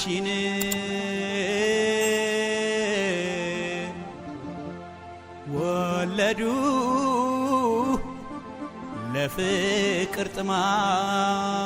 አንቺን ወለዱ ለፍቅር ጥማት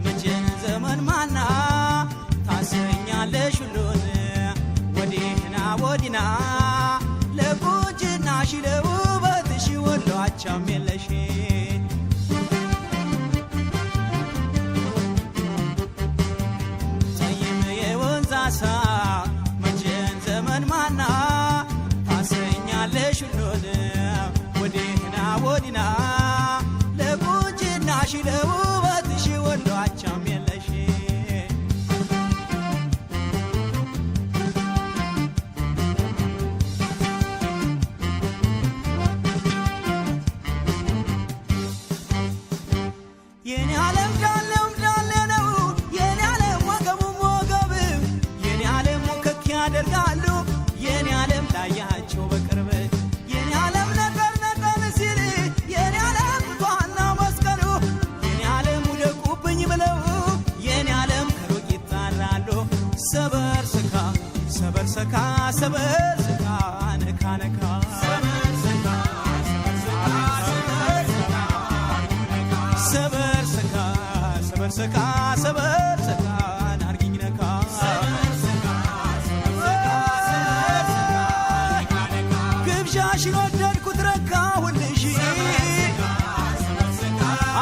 መቼን ዘመን ማና ታሰኛለሽ ሁሉን ወዲህና ወዲና ለቁንጅናሽ ለውበትሽ ወሎ አቻም የለሽ ጠይም የወንዝ አሳ መቼን ዘመን ማና ታሰኛለሽ ሁሉን ወዲህና ወዲና ለቁንጅናሽ ለውበትሽ ወሎ አቻም የለሽ የኔ ዓለም ዳለም ዳለ ነው የኔ ዓለም ወገቡም ወገብ የኔ ዓለም ወከክ ያደርጋሉ የኔ ዓለም ላያቸው በቅርብ የኔ ዓለም ነገር ነገር ሲል የኔ ዓለም ጧና መስቀሉ የኔ ዓለም ውደቁብኝ ብለው የኔ ዓለም ከሩቅ ይጣራሉ ሰበር ስካ ሰበር ስካ ሰበር ስካ ነካ ነካ ሰበር ስካ ሰበር ስካ ሰበር ስካ ናርጊኝ ነካ ግብዣሽን ወደድኩት ረካሁልሽ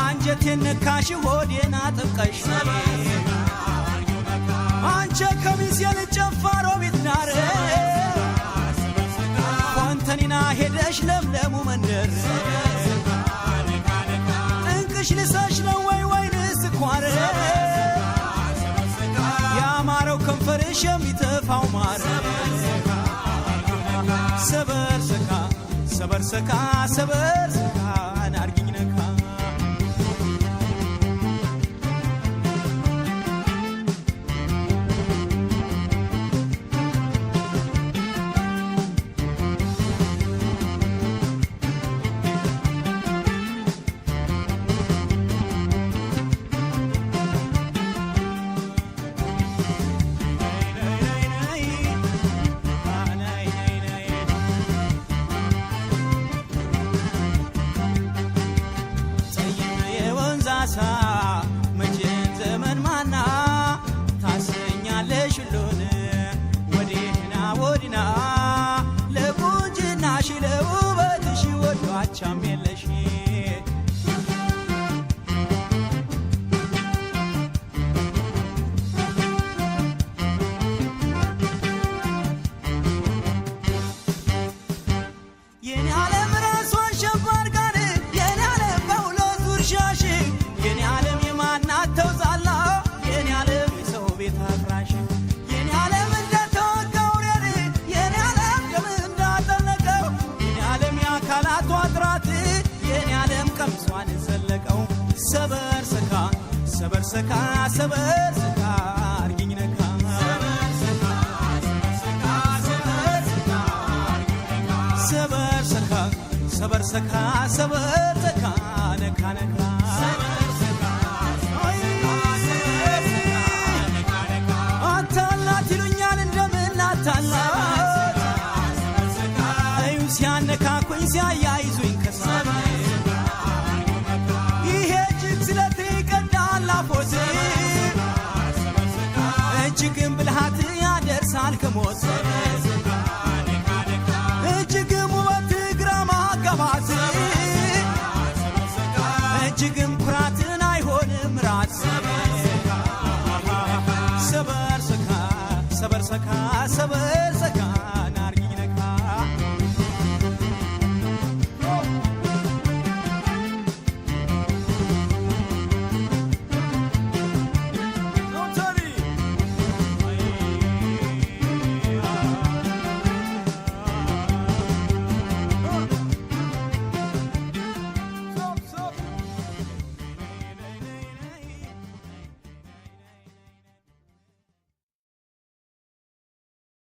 አንጀቴን ነካሽ ሆዴን አጥብቀሽ አንቸ ከሚሴን ጨፋሮ ቢትናር ፎንተኒና ሄደሽ ለምለሙ መንደር ጥንቅሽ ልሰሽ ነው ወይ ወይንስ ስኳር ያማረው ከንፈርሽ የሚተፋው ማር ሰበር ስካ ሰበር ስካ ሰበር ስካ ናርጊኝ ነካ መቼን ዘመን ማና ታሰኛለሽ ሁሉን ወዲህና ወዲና ለቁንጅናሽ ለውበትሽ ወሎ አቻም የለሽ የኔ ዓለም ራሷን ሸባር ጋር የኔ ዓለም በሁለት ውርሻሽ የኔ ዓለም የማናት ተውዛላ የኔ ዓለም የሰው ቤት አፍራሽ የኔ ዓለም እንደተወጋው ሬር የኔ ዓለም ደም እንዳጠለቀው የኔ ዓለም የአካላቷ ጥራት የኔ ዓለም ቀምሷን ዘለቀው ሰበር ስካ ሰበር ስካ ሰበር ስካ አርጊኝ ነካ ሰበር ስካ ሰበር ስካ ሰበር ስካ ነካ ነካ አታላት ይሉኛል እንደምናታላት እዩ ሲያነካኩኝ ሲያያይዙኝ ከሳት ይሄ እጅግ ስለት ይቀዳል አፎት እጅግን ብልሃት ያደርሳል ከሞት